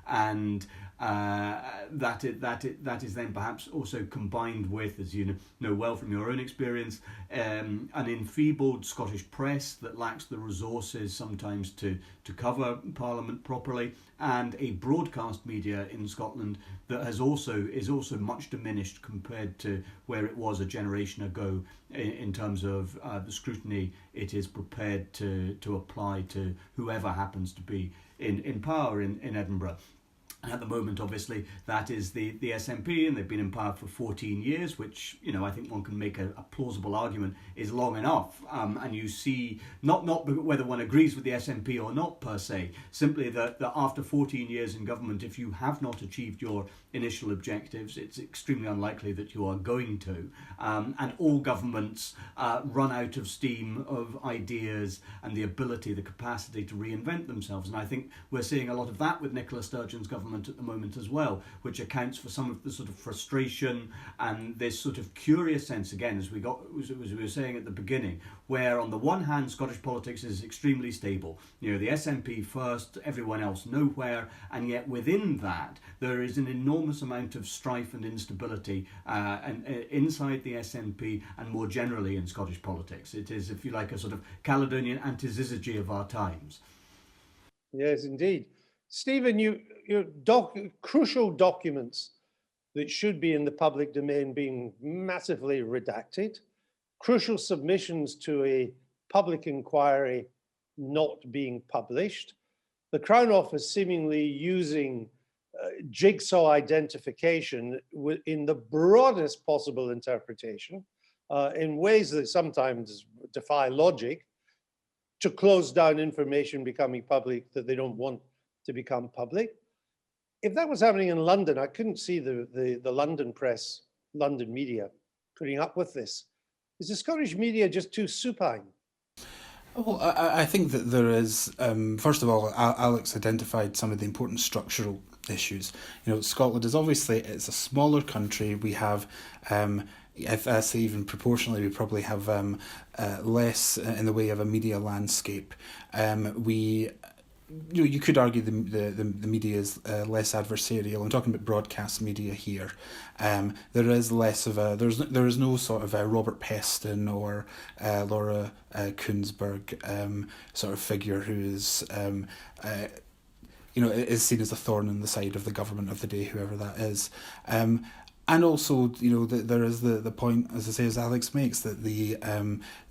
and that is then perhaps also combined with, as you know well from your own experience, an enfeebled Scottish press that lacks the resources sometimes to cover Parliament properly, and a broadcast media in Scotland that is also much diminished compared to where it was a generation ago in terms of the scrutiny it is prepared to apply to whoever happens to be in power in Edinburgh. At the moment, obviously, that is the SNP, and they've been in power for 14 years, which, I think one can make a plausible argument is long enough. And you see, not whether one agrees with the SNP or not per se, simply that after 14 years in government, if you have not achieved your initial objectives, it's extremely unlikely that you are going to. And all governments run out of steam, of ideas, and the ability, the capacity to reinvent themselves. And I think we're seeing a lot of that with Nicola Sturgeon's government at the moment as well, which accounts for some of the sort of frustration and this sort of curious sense, again, as we were saying at the beginning, where on the one hand Scottish politics is extremely stable, the SNP first, everyone else nowhere, and yet within that there is an enormous amount of strife and instability and inside the SNP and more generally in Scottish politics. It is, if you like, a sort of Caledonian antisyzygy of our times. Yes, indeed. Stephen, your crucial documents that should be in the public domain being massively redacted, crucial submissions to a public inquiry not being published, the Crown Office seemingly using jigsaw identification in the broadest possible interpretation, in ways that sometimes defy logic, to close down information becoming public that they don't want to become public. If that was happening in London, I couldn't see the London press, London media putting up with this. Is the Scottish media just too supine? Well, I think that there is, first of all, Alex identified some of the important structural issues. You know, Scotland is obviously, it's a smaller country. We have, if I say even proportionally, we probably have less in the way of a media landscape. You could argue the media is less adversarial. I'm talking about broadcast media here. There is less of a there is no sort of Robert Peston or Laura Kuenssberg sort of figure who is is seen as a thorn in the side of the government of the day, whoever that is. And also, there is the point, as I say, as Alex makes, that the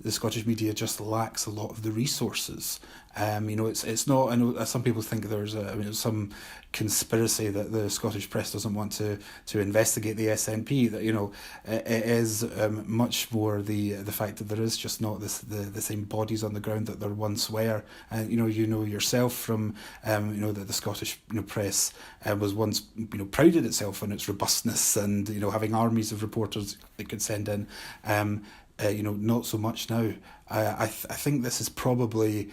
Scottish media just lacks a lot of the resources. It's not. I know some people think there's some conspiracy that the Scottish press doesn't want to investigate the SNP. That it is much more the fact that there is just not the same bodies on the ground that there once were. And yourself from that the Scottish press was once prided itself on its robustness and having armies of reporters it could send in. Not so much now. I think this is probably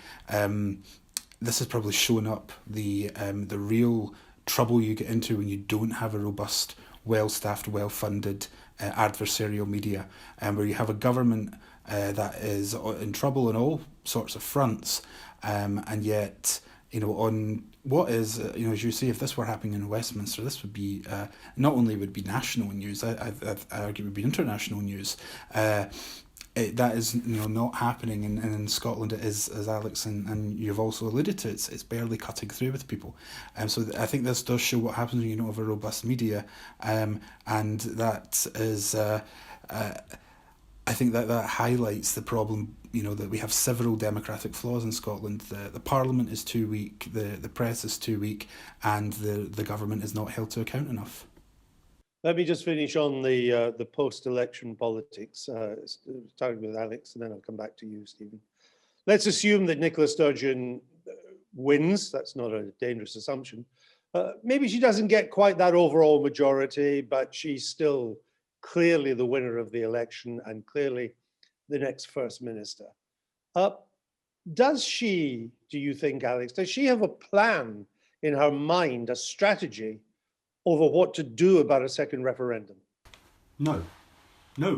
shown up the real trouble you get into when you don't have a robust, well-staffed, well-funded adversarial media, where you have a government that is in trouble on all sorts of fronts, and yet on what is, as you say, if this were happening in Westminster, this would be not only would be national news, I argue it would be international news. That is not happening in Scotland. It is, as Alex and you've also alluded to, it's barely cutting through with people. So I think this does show what happens when you don't have a robust media, and that is I think that highlights the problem, that we have several democratic flaws in Scotland. The Parliament is too weak, the press is too weak, and the government is not held to account enough. Let me just finish on the post-election politics, starting with Alex, and then I'll come back to you, Stephen. Let's assume that Nicola Sturgeon wins. That's not a dangerous assumption. Maybe she doesn't get quite that overall majority, but she's still clearly the winner of the election and clearly the next First Minister. Does she, do you think, Alex, does she have a plan in her mind, a strategy over what to do about a second referendum? No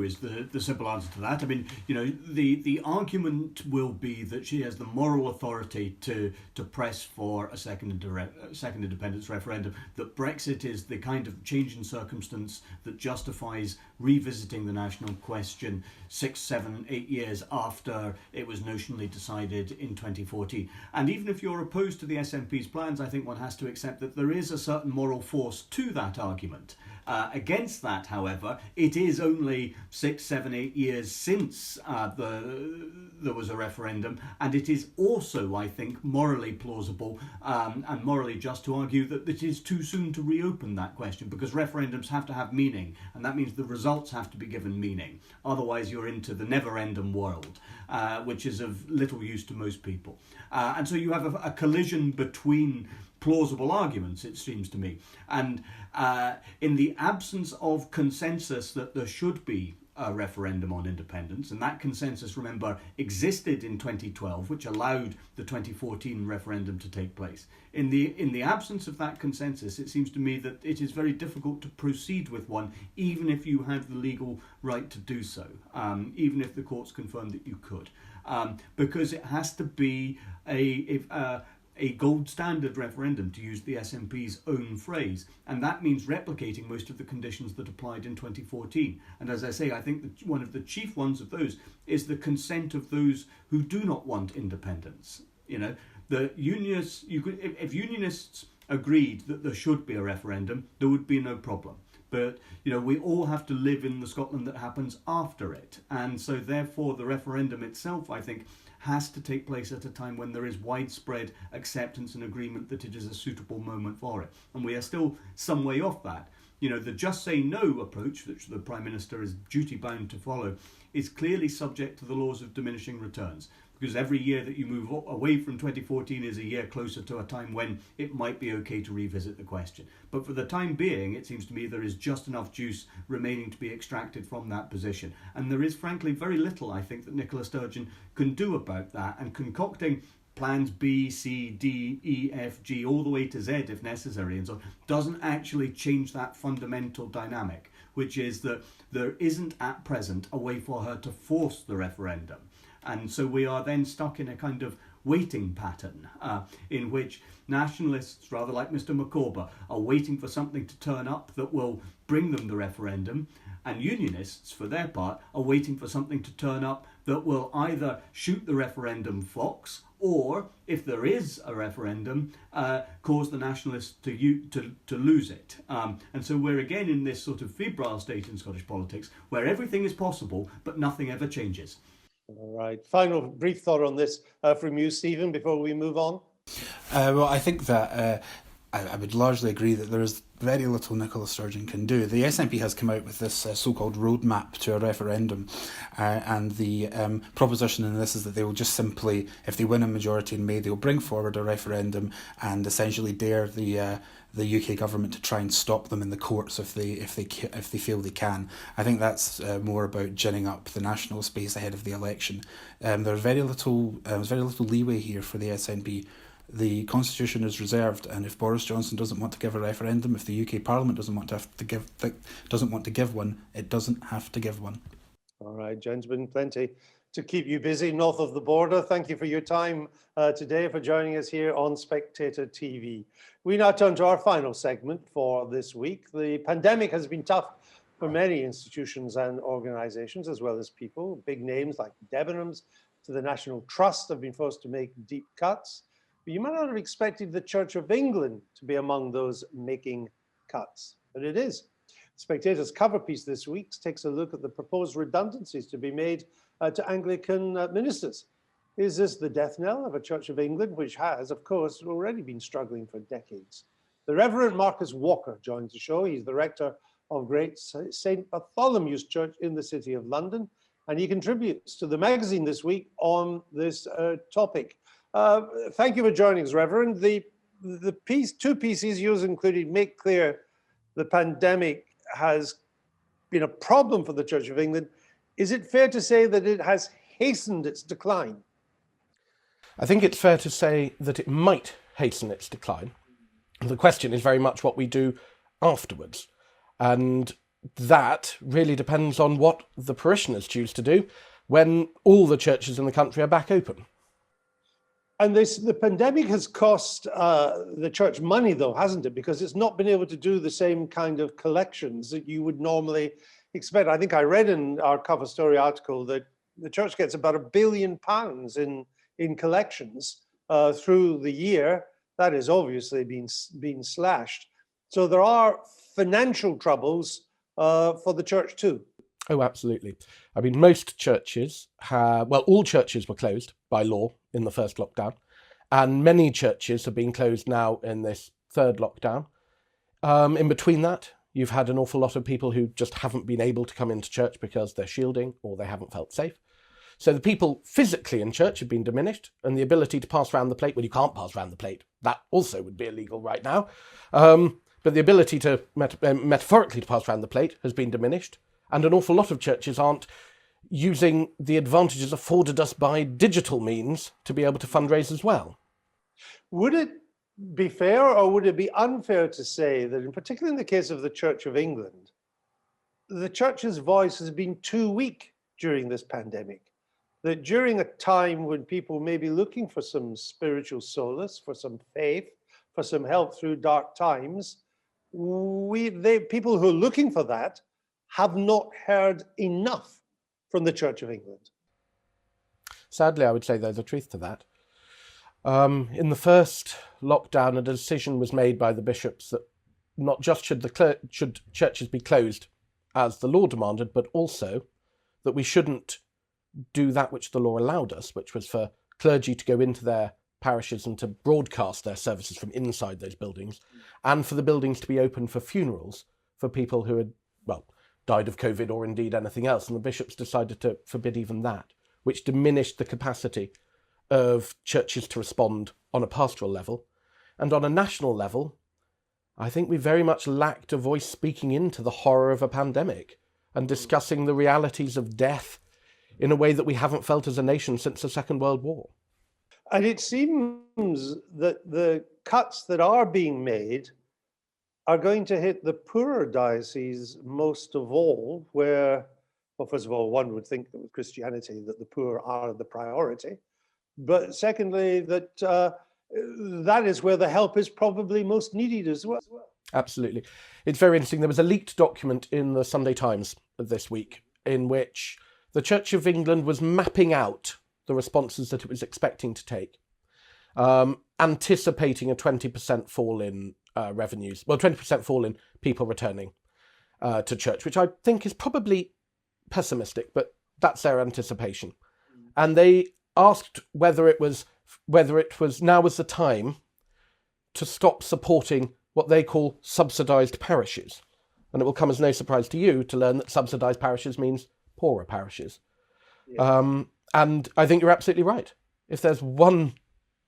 is the simple answer to that. I mean, the argument will be that she has the moral authority to press for a second independence referendum, that Brexit is the kind of change in circumstance that justifies revisiting the national question 6, 7, 8 years after it was notionally decided in 2014. And even if you're opposed to the SNP's plans, I think one has to accept that there is a certain moral force to that argument. Against that, however, it is only 6, 7, 8 years since there was a referendum, and it is also, I think, morally plausible and morally just to argue that it is too soon to reopen that question, because referendums have to have meaning, and that means the results have to be given meaning. Otherwise, you're into the never-ending world, which is of little use to most people. And so you have a collision between plausible arguments, it seems to me. And in the absence of consensus that there should be a referendum on independence, and that consensus, remember, existed in 2012, which allowed the 2014 referendum to take place. In the absence of that consensus, it seems to me that it is very difficult to proceed with one, even if you have the legal right to do so, even if the courts confirm that you could, because it has to be a gold standard referendum, to use the SNP's own phrase. And that means replicating most of the conditions that applied in 2014. And as I say, I think that one of the chief ones of those is the consent of those who do not want independence. The unionists, if unionists agreed that there should be a referendum, there would be no problem. But, we all have to live in the Scotland that happens after it. And so therefore the referendum itself, I think, has to take place at a time when there is widespread acceptance and agreement that it is a suitable moment for it. And we are still some way off that. The just say no approach, which the Prime Minister is duty bound to follow, is clearly subject to the laws of diminishing returns. because every year that you move away from 2014 is a year closer to a time when it might be okay to revisit the question. But for the time being, it seems to me there is just enough juice remaining to be extracted from that position. And there is frankly very little, I think, that Nicola Sturgeon can do about that, and concocting plans B, C, D, E, F, G, all the way to Z if necessary, and so on, doesn't actually change that fundamental dynamic, which is that there isn't at present a way for her to force the referendum. And so we are then stuck in a kind of waiting pattern in which nationalists, rather like Mr. McCorber, are waiting for something to turn up that will bring them the referendum, and unionists, for their part, are waiting for something to turn up that will either shoot the referendum fox, or, if there is a referendum, cause the nationalists to lose it. And so we're again in this sort of febrile state in Scottish politics where everything is possible, but nothing ever changes. All right. Final brief thought on this from you, Stephen, before we move on. Well, I think that I would largely agree that there is very little Nicola Sturgeon can do. The SNP has come out with this so-called roadmap to a referendum, and the proposition in this is that they will just simply, if they win a majority in May, they'll bring forward a referendum and essentially dare the UK government to try and stop them in the courts if they feel they can. I think that's more about ginning up the national space ahead of the election. There's very little leeway here for the SNP. The Constitution is reserved, and if Boris Johnson doesn't want to give a referendum, if the UK Parliament doesn't want to give one, it doesn't have to give one. All right, gentlemen, plenty to keep you busy north of the border. Thank you for your time today, for joining us here on Spectator TV. We now turn to our final segment for this week. The pandemic has been tough for many institutions and organisations, as well as people. Big names like Debenhams to the National Trust have been forced to make deep cuts. But you might not have expected the Church of England to be among those making cuts, but it is. Spectator's cover piece this week takes a look at the proposed redundancies to be made to Anglican ministers. Is this the death knell of a Church of England, which has, of course, already been struggling for decades? The Revd Marcus Walker joins the show. He's the rector of Great St. Bartholomew's Church in the City of London, and he contributes to the magazine this week on this topic. Thank you for joining us, Reverend. The two pieces yours included make clear the pandemic has been a problem for the Church of England. Is it fair to say that it has hastened its decline? I think it's fair to say that it might hasten its decline. The question is very much what we do afterwards. And that really depends on what the parishioners choose to do when all the churches in the country are back open. And the pandemic has cost the church money, though, hasn't it? Because it's not been able to do the same kind of collections that you would normally expect. I think I read in our cover story article that the church gets about £1 billion in collections through the year. That has obviously been slashed. So there are financial troubles for the church too. Oh, absolutely. I mean, most churches all churches were closed by law in the first lockdown, and many churches have been closed now in this third lockdown. In between that, you've had an awful lot of people who just haven't been able to come into church because they're shielding or they haven't felt safe. So the people physically in church have been diminished, and the ability to pass around the plate, well, you can't pass around the plate. That also would be illegal right now. But the ability to, metaphorically, to pass around the plate has been diminished. And an awful lot of churches aren't using the advantages afforded us by digital means to be able to fundraise as well. Would it be fair or would it be unfair to say that, in particular in the case of the Church of England, the church's voice has been too weak during this pandemic? That during a time when people may be looking for some spiritual solace, for some faith, for some help through dark times, people who are looking for that have not heard enough from the Church of England. Sadly, I would say there's a truth to that. In the first lockdown, a decision was made by the bishops that not just should churches be closed as the law demanded, but also that we shouldn't do that which the law allowed us, which was for clergy to go into their parishes and to broadcast their services from inside those buildings, and for the buildings to be open for funerals for people who had, died of COVID or indeed anything else. And the bishops decided to forbid even that, which diminished the capacity of churches to respond on a pastoral level. And on a national level, I think we very much lacked a voice speaking into the horror of a pandemic and discussing the realities of death in a way that we haven't felt as a nation since the Second World War. And it seems that the cuts that are being made are going to hit the poorer dioceses most of all, where, well, first of all, one would think that with Christianity that the poor are the priority. But secondly, that that is where the help is probably most needed as well. Absolutely. It's very interesting. There was a leaked document in the Sunday Times this week in which the Church of England was mapping out the responses that it was expecting to take, anticipating a 20% fall in revenues, 20% fall in people returning to church, which I think is probably pessimistic, but that's their anticipation. And they asked whether it was now was the time to stop supporting what they call subsidised parishes. And it will come as no surprise to you to learn that subsidised parishes means poorer parishes. Yeah. And I think you're absolutely right. If there's one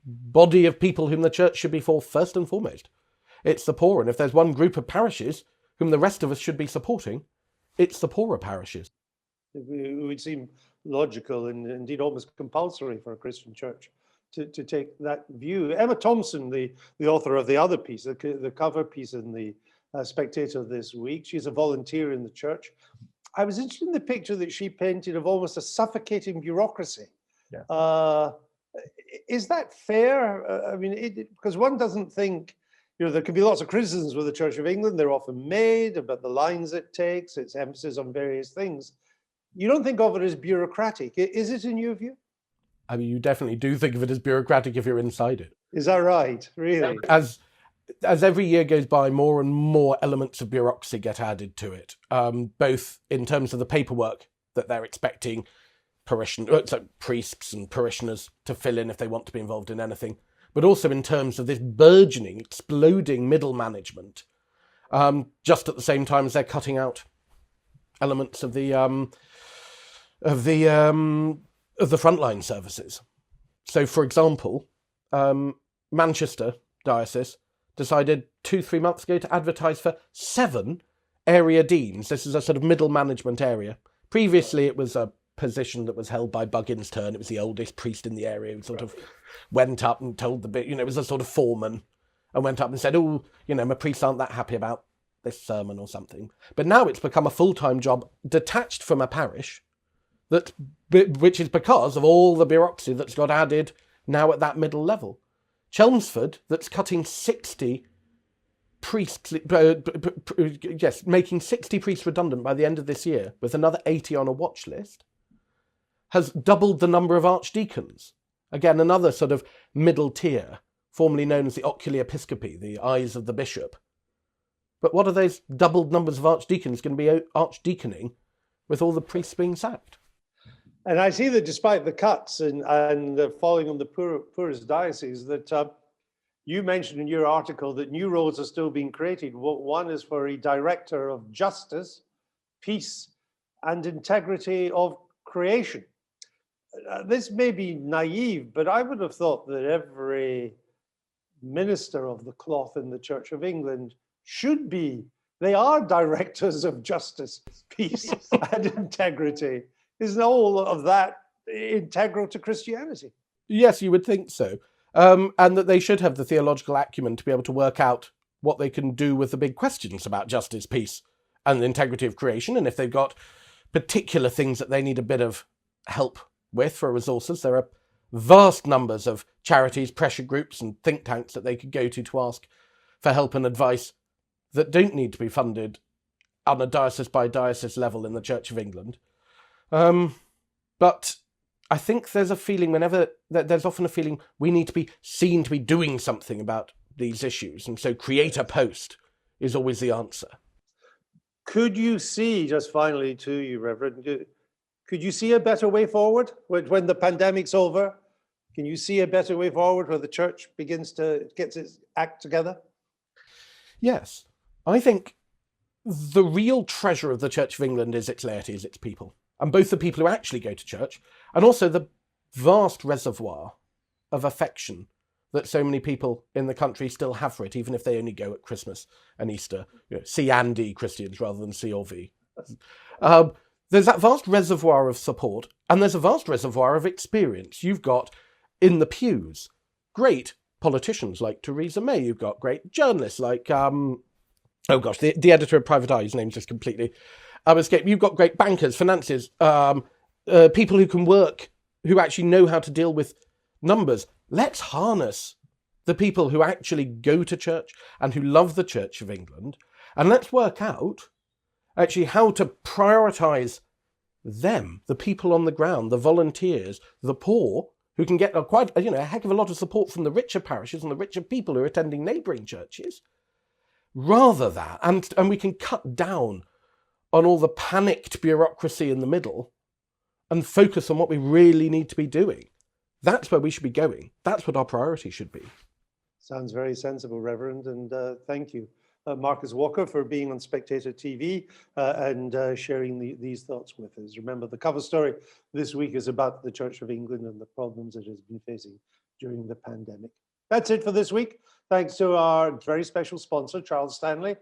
body of people whom the church should be for first and foremost, it's the poor. And if there's one group of parishes whom the rest of us should be supporting, it's the poorer parishes. It would seem logical and indeed almost compulsory for a Christian church to take that view. Emma Thompson, the author of the other piece, the cover piece in the Spectator this week, she's a volunteer in the church. I was interested in the picture that she painted of almost a suffocating bureaucracy. Yeah. Is that fair? I mean, because one doesn't think, there can be lots of criticisms with the Church of England. They're often made about the lines it takes, its emphasis on various things. You don't think of it as bureaucratic. Is it in your view? I mean, you definitely do think of it as bureaucratic if you're inside it. Is that right? Really? As every year goes by, more and more elements of bureaucracy get added to it, both in terms of the paperwork that they're expecting priests and parishioners to fill in if they want to be involved in anything, but also in terms of this burgeoning, exploding middle management, just at the same time as they're cutting out elements of the frontline services. So, for example, Manchester Diocese decided 2-3 months ago to advertise for 7 area deans. This is a sort of middle management area. Previously, it was a position that was held by Buggins Turn. It was the oldest priest in the area who sort of went up and told it was a sort of foreman and went up and said, my priests aren't that happy about this sermon or something. But now it's become a full-time job detached from a parish, which is because of all the bureaucracy that's got added now at that middle level. Chelmsford, that's cutting 60 priests, making 60 priests redundant by the end of this year, with another 80 on a watch list, has doubled the number of archdeacons. Again, another sort of middle tier, formerly known as the oculi episcopi, the eyes of the bishop. But what are those doubled numbers of archdeacons going to be archdeaconing with all the priests being sacked? And I see that despite the cuts and falling on the poorest diocese, that you mentioned in your article that new roles are still being created. One is for a director of justice, peace, and integrity of creation. This may be naive, but I would have thought that every minister of the cloth in the Church of England they are directors of justice, peace, and integrity. Isn't all of that integral to Christianity? Yes, you would think so. And that they should have the theological acumen to be able to work out what they can do with the big questions about justice, peace, and the integrity of creation. And if they've got particular things that they need a bit of help with for resources, there are vast numbers of charities, pressure groups, and think tanks that they could go to ask for help and advice that don't need to be funded on a diocese by diocese level in the Church of England. But I think there's often a feeling we need to be seen to be doing something about these issues. And so create a post is always the answer. Could you see, just finally to you, Reverend, could you see a better way forward when the pandemic's over? Can you see a better way forward where the church begins to get its act together? Yes. I think the real treasure of the Church of England is its laity, is its people. And both the people who actually go to church and also the vast reservoir of affection that so many people in the country still have for it, even if they only go at Christmas and Easter. C and D Christians rather than C or V. There's that vast reservoir of support, and there's a vast reservoir of experience. You've got, in the pews, great politicians like Theresa May. You've got great journalists like, the editor of Private Eye, his name's just completely escaped. You've got great bankers, financiers, people who can work, who actually know how to deal with numbers. Let's harness the people who actually go to church and who love the Church of England, and let's work out actually how to prioritise them, the people on the ground, the volunteers, the poor, who can get a heck of a lot of support from the richer parishes and the richer people who are attending neighbouring churches, rather than, and we can cut down on all the panicked bureaucracy in the middle and focus on what we really need to be doing. That's where we should be going. That's what our priority should be. Sounds very sensible, Reverend, and thank you, Marcus Walker, for being on Spectator TV and sharing these thoughts with us. Remember, the cover story this week is about the Church of England and the problems it has been facing during the pandemic. That's it for this week. Thanks to our very special sponsor, Charles Stanley.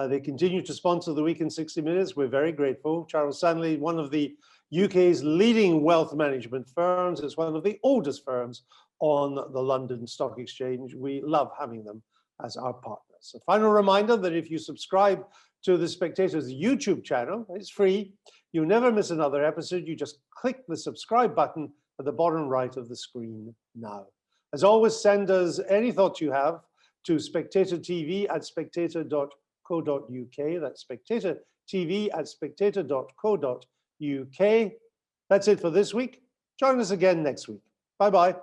They continue to sponsor the Week in 60 Minutes. We're very grateful. Charles Stanley, one of the UK's leading wealth management firms. It's one of the oldest firms on the London Stock Exchange. We love having them as our partners. A final reminder that if you subscribe to the Spectator's YouTube channel, it's free. You'll never miss another episode. You just click the subscribe button at the bottom right of the screen now. As always, send us any thoughts you have to spectatortv@spectator.co.uk. That's spectatortv@spectator.co.uk. That's it for this week. Join us again next week. Bye-bye.